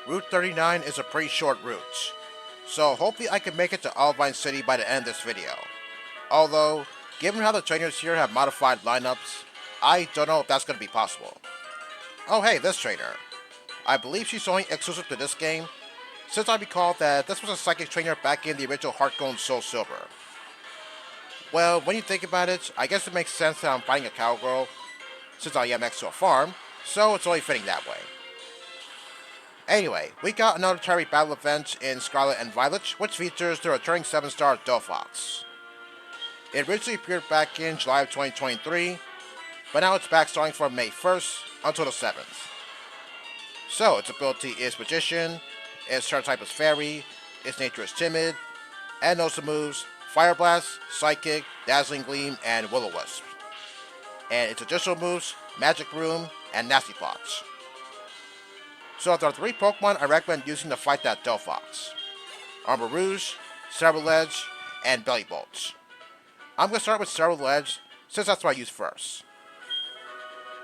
Route 39 is a pretty short route, so hopefully I can make it to Olivine City by the end of this video. Although, given how the trainers here have modified lineups, I don't know if that's going to be possible. Oh hey, this trainer. I believe she's only exclusive to this game, since I recall that this was a psychic trainer back in the original Heart Gold Soul Silver. Well, when you think about it, I guess it makes sense that I'm fighting a cowgirl, since I am next to a farm, so it's only fitting that way. Anyway, we got another Terry battle event in Scarlet and Violet, which features the returning 7-star Delphox. It originally appeared back in July of 2023, but now it's back starting from May 1st until the 7th. So, its ability is Magician, its turn type is Fairy, its nature is Timid, and knows the moves Fire Blast, Psychic, Dazzling Gleam, and Will-O-Wisp. And its additional moves, Magic Room, and Nasty Plots. So there are 3 Pokemon I recommend using to fight that Delphox: Armarouge, Cerulege, and Bellibolt. I'm going to start with Cerulege, since that's what I use first.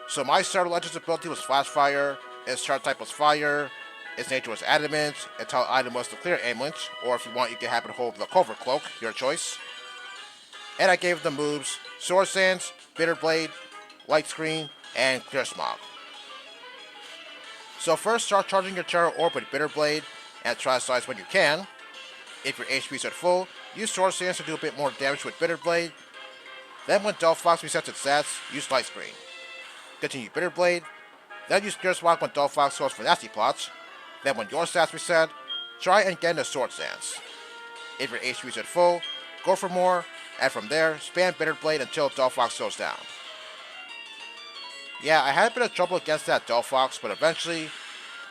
So my Cerulege's ability was Flash Fire, its chart type was Fire, its nature was Adamant, its talent item was the Clear Amulet, or if you want you can have it hold the Covert Cloak, your choice. And I gave the moves Sword Sands, Bitter Blade, Light Screen, and Clear Smog. So first start charging your Terra Orb with Bitter Blade, and try to slice when you can. If your HP is at full, use Sword Sands to do a bit more damage with Bitter Blade. Then when Delphox resets its stats, use Light Screen. Continue Bitter Blade, then use Clear Smog when Delphox goes for Nasty Plots. Then when your stats reset, try and get into Sword Sands. If your HP is at full, go for more, and from there, spam Bitter Blade until Delphox goes down. Yeah, I had a bit of trouble against that Delphox, but eventually,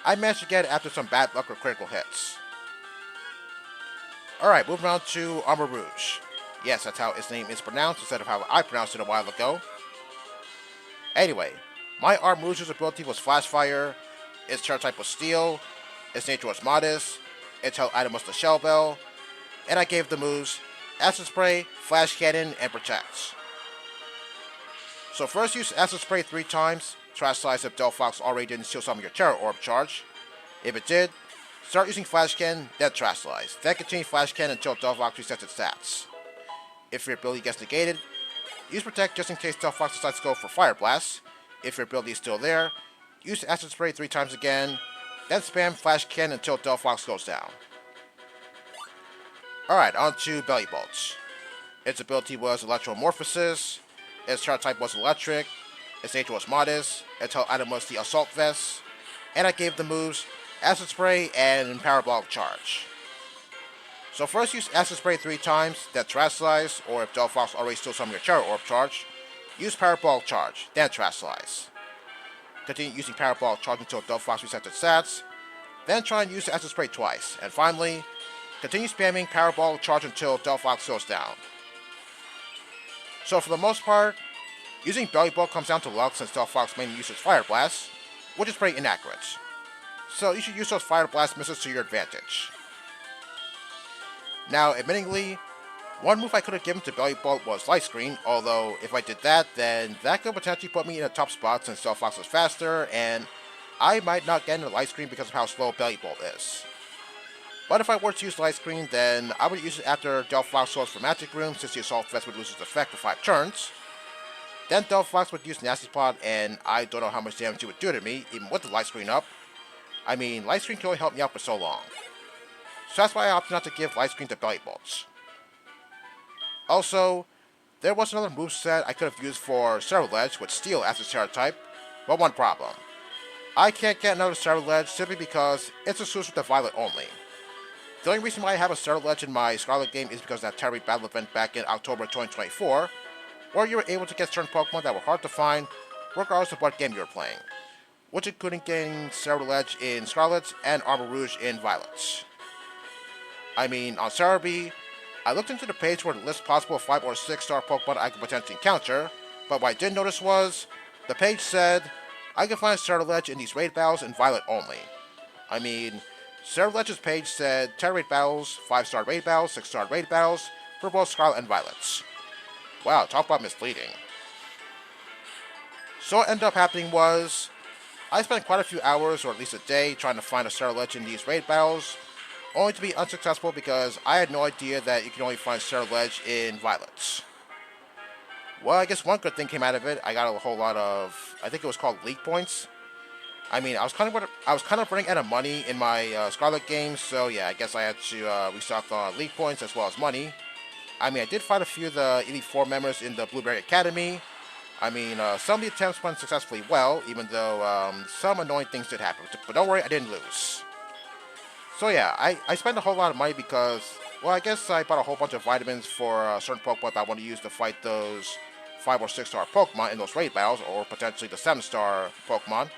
I managed to get it after some bad luck or critical hits. Alright, moving on to Armarouge. Yes, that's how its name is pronounced instead of how I pronounced it a while ago. Anyway, my Armarouge's ability was Flash Fire, its chart type was Steel, its nature was Modest, its health item was the Shell Bell, and I gave the moves Acid Spray, Flash Cannon, and Protect. So first use Acid Spray 3 times, try to slice if Delphox already didn't steal some of your Terra Orb charge. If it did, start using Flash Cannon, then Trash Slice. Then continue Flash Cannon until Delphox resets its stats. If your ability gets negated, use Protect just in case Delphox decides to go for Fire Blast. If your ability is still there, use Acid Spray 3 times again, then spam Flash Cannon until Delphox goes down. Alright, on to Bellibolt. Its ability was Electromorphosis, its chart type was Electric, its nature was Modest, its health item was the Assault Vest, and I gave the moves Acid Spray and Parabolic Charge. So first use Acid Spray 3 times, then Trash Slice, or if Delphox already stole some of your Terra Orb charge, use Parabolic Charge, then Trash Slice. Continue using Parabolic Charge until Delphox resets its stats, then try and use Acid Spray twice, and finally, continue spamming Parabolic Charge until Delphox goes down. So for the most part, using Bellibolt comes down to luck since Delphox mainly uses Fire Blast, which is pretty inaccurate. So you should use those Fire Blast misses to your advantage. Now, admittingly, one move I could have given to Bellibolt was Light Screen, although if I did that, then that could potentially put me in a tough spot since Delphox is faster, and I might not get into Light Screen because of how slow Bellibolt is. But if I were to use Light Screen, then I would use it after Delphox goes for Magic Room, since the Assault Vest would lose its effect for 5 turns. Then Delphox would use Nasty Plot, and I don't know how much damage it would do to me, even with the Light Screen up. I mean, Light Screen can only help me out for so long. So that's why I opted not to give Light Screen to Bellibolt. Also, there was another moveset I could have used for Cerulege with Steel as its Terra type, but one problem. I can't get another Cerulege simply because it's exclusive to Violet only. The only reason why I have a Cerulege in my Scarlet game is because of that Terry battle event back in October 2024, where you were able to get certain Pokemon that were hard to find regardless of what game you were playing, which including getting Cerulege in Scarlet and Armarouge in Violet. I mean, on Cerebi, I looked into the page where it lists possible 5 or 6 star Pokemon I could potentially encounter, but what I did notice was, the page said, I can find Cerulege in these raid battles in Violet only. I mean, Cerulege's page said 10 raid battles, 5-star raid battles, 6-star raid battles, for both Scarlet and Violet. Wow, talk about misleading. So what ended up happening was, I spent quite a few hours, or at least a day, trying to find a Sarah Ledge in these raid battles, only to be unsuccessful because I had no idea that you can only find Sarah Ledge in Violets. Well, I guess one good thing came out of it. I got a whole lot of, I think it was called league points. I mean, I was kind of running out of money in my Scarlet games, so yeah, I guess I had to restock on league points as well as money. I mean, I did fight a few of the Elite Four members in the Blueberry Academy. I mean, some of the attempts went successfully well, even though some annoying things did happen. But don't worry, I didn't lose. So yeah, I spent a whole lot of money because, well, I guess I bought a whole bunch of vitamins for certain Pokemon that I want to use to fight those 5 or 6 star Pokemon in those raid battles, or potentially the 7 star Pokemon.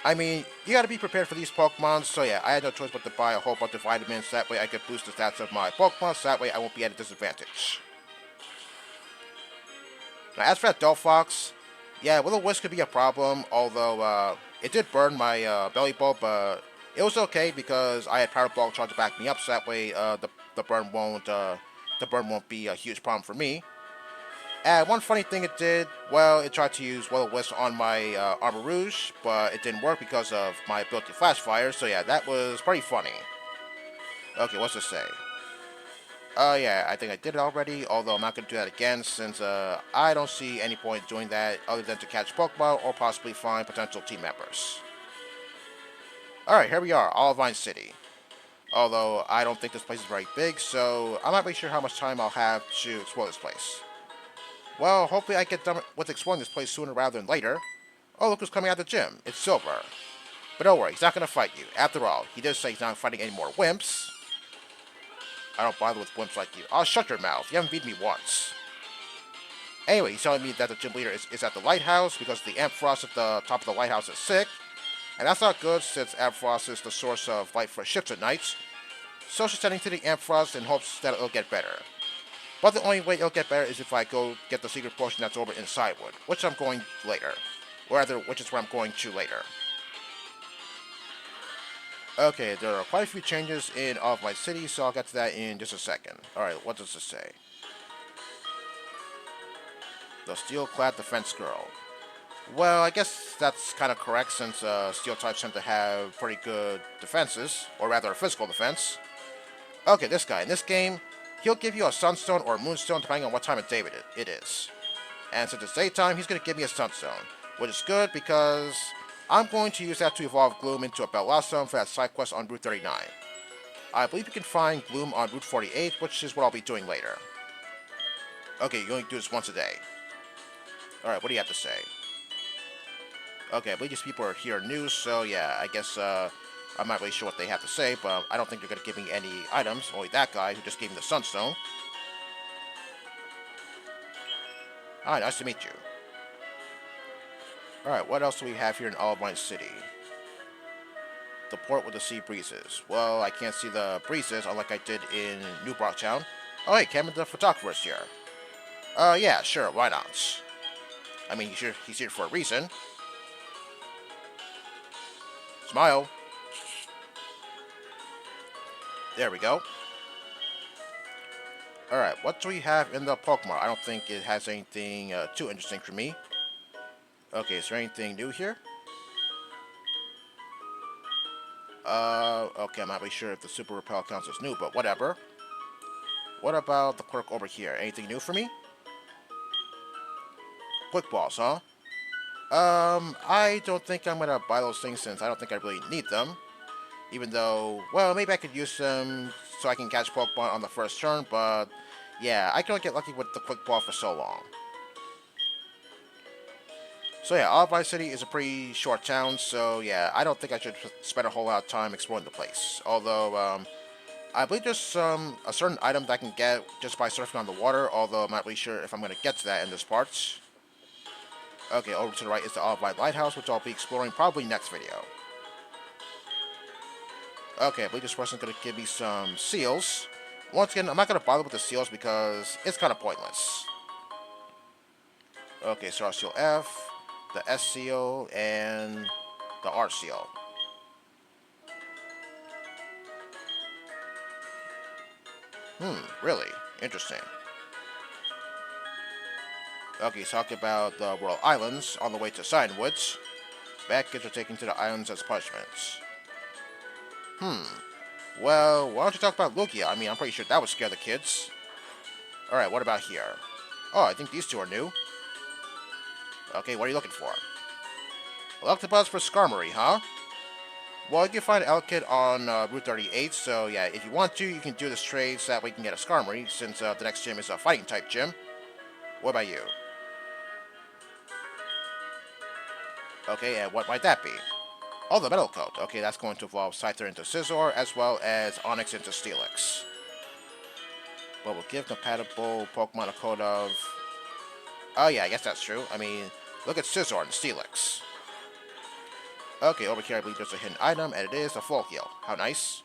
I mean, you gotta be prepared for these Pokemon, so yeah, I had no choice but to buy a whole bunch of vitamins, that way I could boost the stats of my Pokemon, so that way I won't be at a disadvantage. Now, as for that Delphox, yeah, Will-O-Wisp could be a problem, although it did burn my belly bulb, but it was okay because I had Power Ball Charge to back me up, so that way the burn won't be a huge problem for me. And one funny thing it did, well, it tried to use Will-O-Wisp on my Armor Rouge, but it didn't work because of my ability to Flash Fire, so yeah, that was pretty funny. Okay, what's this say? Yeah, I think I did it already, although I'm not going to do that again, since I don't see any point doing that other than to catch Pokemon or possibly find potential team members. Alright, here we are, Olivine City. Although, I don't think this place is very big, so I'm not really sure how much time I'll have to explore this place. Well, hopefully I get done with exploring this place sooner rather than later. Oh, look who's coming out of the gym. It's Silver. But don't worry, he's not going to fight you. After all, he does say he's not fighting any more wimps. I don't bother with wimps like you. Oh, shut your mouth. You haven't beaten me once. Anyway, he's telling me that the gym leader is at the lighthouse because the Ampharos at the top of the lighthouse is sick. And that's not good since Ampharos is the source of light for ships at night. So she's sending to the Ampharos in hopes that it'll get better. But the only way it'll get better is if I go get the secret potion that's over in Sidewood, which I'm going later. Or rather, which is where I'm going to later. Okay, there are quite a few changes in all of my cities, so I'll get to that in just a second. Alright, what does this say? The Steel-clad Defense Girl. Well, I guess that's kind of correct since Steel types tend to have pretty good defenses, or rather a physical defense. Okay, this guy. In this game, he'll give you a Sunstone or a Moonstone depending on what time of day it is. And since it's daytime, he's going to give me a Sunstone, which is good because I'm going to use that to evolve Gloom into a Bellossom for that side quest on Route 39. I believe you can find Gloom on Route 48, which is what I'll be doing later. Okay, you only do this once a day. Alright, what do you have to say? Okay, I believe these people are here new, so yeah, I guess I'm not really sure what they have to say, but I don't think they're going to give me any items. Only that guy who just gave me the Sunstone. Hi, nice to meet you. Alright, what else do we have here in Olivine City? The port with the sea breezes. Well, I can't see the breezes, unlike I did in New Brocktown. Oh, hey, Cameron the photographer is here. Yeah, sure, why not? I mean, he's here for a reason. Smile. There we go. Alright, what do we have in the Pokemon? I don't think it has anything too interesting for me. Okay, is there anything new here? Okay, I'm not really sure if the Super Repel counts as new, but whatever. What about the clerk over here? Anything new for me? Quick balls, huh? I don't think I'm gonna buy those things since I don't think I really need them. Even though, well, maybe I could use them so I can catch Pokemon on the first turn, but yeah, I can only get lucky with the Quick Ball for so long. So yeah, Olivine City is a pretty short town, so yeah, I don't think I should spend a whole lot of time exploring the place. Although, I believe there's a certain item that I can get just by surfing on the water, although I'm not really sure if I'm going to get to that in this part. Okay, over to the right is the Olivine Lighthouse, which I'll be exploring probably next video. Okay, I believe this person's going to give me some seals. Once again, I'm not going to bother with the seals because it's kind of pointless. Okay, Star Seal F, the S seal, and the R seal. Really? Interesting. Okay, he's talking about the World Islands on the way to Cyanwoods. Bad kids are taken to the islands as punishments. Well, why don't you talk about Lugia? I mean, I'm pretty sure that would scare the kids. Alright, what about here? Oh, I think these two are new. Okay, what are you looking for? Electabuzz for Skarmory, huh? Well, you can find Elekid on Route 38, so yeah, if you want to, you can do this trade so that way you can get a Skarmory, since the next gym is a fighting type gym. What about you? Okay, and what might that be? Oh, the Metal Coat. Okay, that's going to evolve Scyther into Scizor, as well as Onix into Steelix. But we'll give compatible Pokemon a code of... Oh yeah, I guess that's true. I mean, look at Scizor and Steelix. Okay, over here I believe there's a hidden item, and it is a full heal. How nice.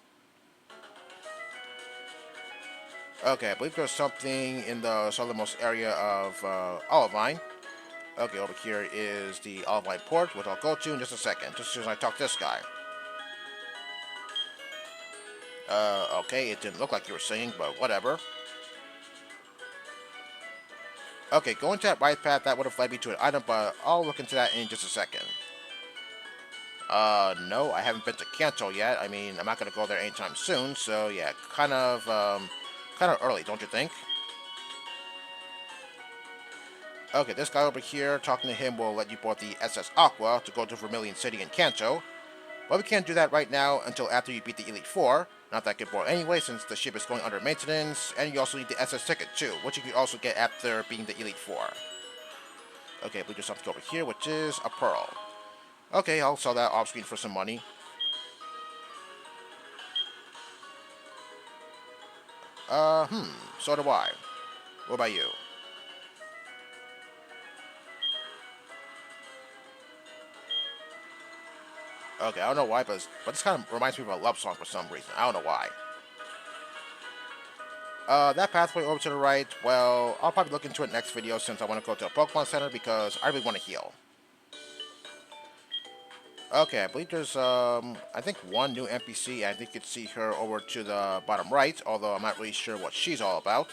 Okay, I believe there's something in the southernmost area of Olivine. Okay, over here is the Olivine port, which I'll go to in just a second, just as soon as I talk to this guy. Okay, it didn't look like you were singing, but whatever. Okay, going to that right path, that would have led me to an item, but I'll look into that in just a second. No, I haven't been to Kanto yet. I mean, I'm not gonna go there anytime soon, so yeah, kind of early, don't you think? Okay, this guy over here, talking to him will let you board the SS Aqua to go to Vermilion City in Kanto, but we can't do that right now until after you beat the Elite Four. Not that good board anyway, since the ship is going under maintenance, and you also need the SS ticket too, which you can also get after being the Elite Four. Okay, we do something over here, which is a Pearl. Okay, I'll sell that off screen for some money. So do I. What about you? Okay, I don't know why, but this kind of reminds me of a love song for some reason. I don't know why. That pathway over to the right, well, I'll probably look into it next video since I want to go to a Pokemon Center because I really want to heal. Okay, I believe there's, I think one new NPC, I think you can see her over to the bottom right, although I'm not really sure what she's all about.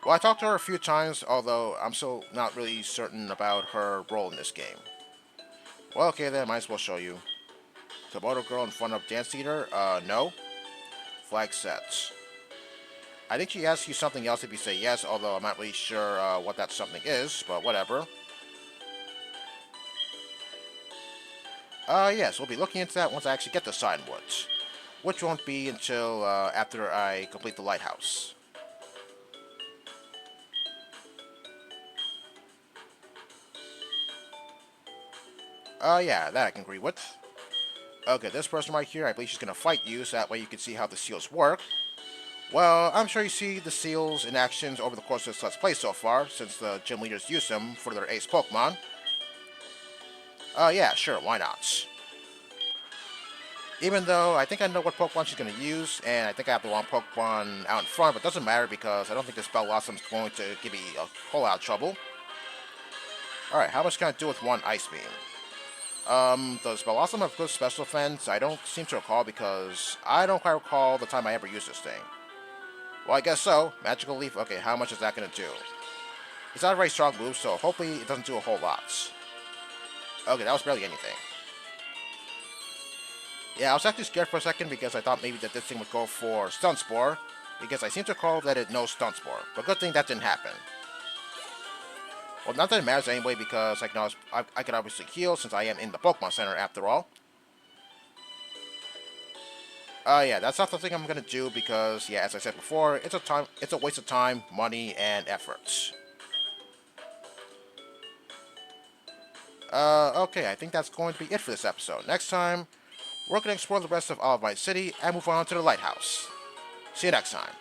Well, I talked to her a few times, although I'm still not really certain about her role in this game. Well, okay then, might as well show you. Komodo girl in front of Dance Eater? No. Flag sets. I think she asks you something else if you say yes, although I'm not really sure what that something is, but whatever. Yes, we'll be looking into that once I actually get to Signwoods, which won't be until after I complete the lighthouse. Yeah, that I can agree with. Okay, this person right here, I believe she's going to fight you, so that way you can see how the seals work. Well, I'm sure you see the seals in actions over the course of this Let's Play so far, since the gym leaders use them for their ace Pokemon. Yeah, sure, why not? Even though I think I know what Pokemon she's going to use, and I think I have the wrong Pokemon out in front, but it doesn't matter because I don't think this Bellossom going to give me a whole lot of trouble. Alright, how much can I do with one Ice Beam? Does Bellossom have good special defense? I don't seem to recall because I don't quite recall the time I ever used this thing. Well, I guess so. Magical Leaf, okay, how much is that going to do? It's not a very strong move, so hopefully it doesn't do a whole lot. Okay, that was barely anything. Yeah, I was actually scared for a second because I thought maybe that this thing would go for Stun Spore, because I seem to recall that it knows Stun Spore, but good thing that didn't happen. Well, not that it matters anyway, because I can obviously heal since I am in the Pokemon Center after all. Yeah, that's not the thing I'm gonna do because, yeah, as I said before, it's a waste of time, money, and effort. Okay, I think that's going to be it for this episode. Next time, we're gonna explore the rest of Olivine City and move on to the lighthouse. See you next time.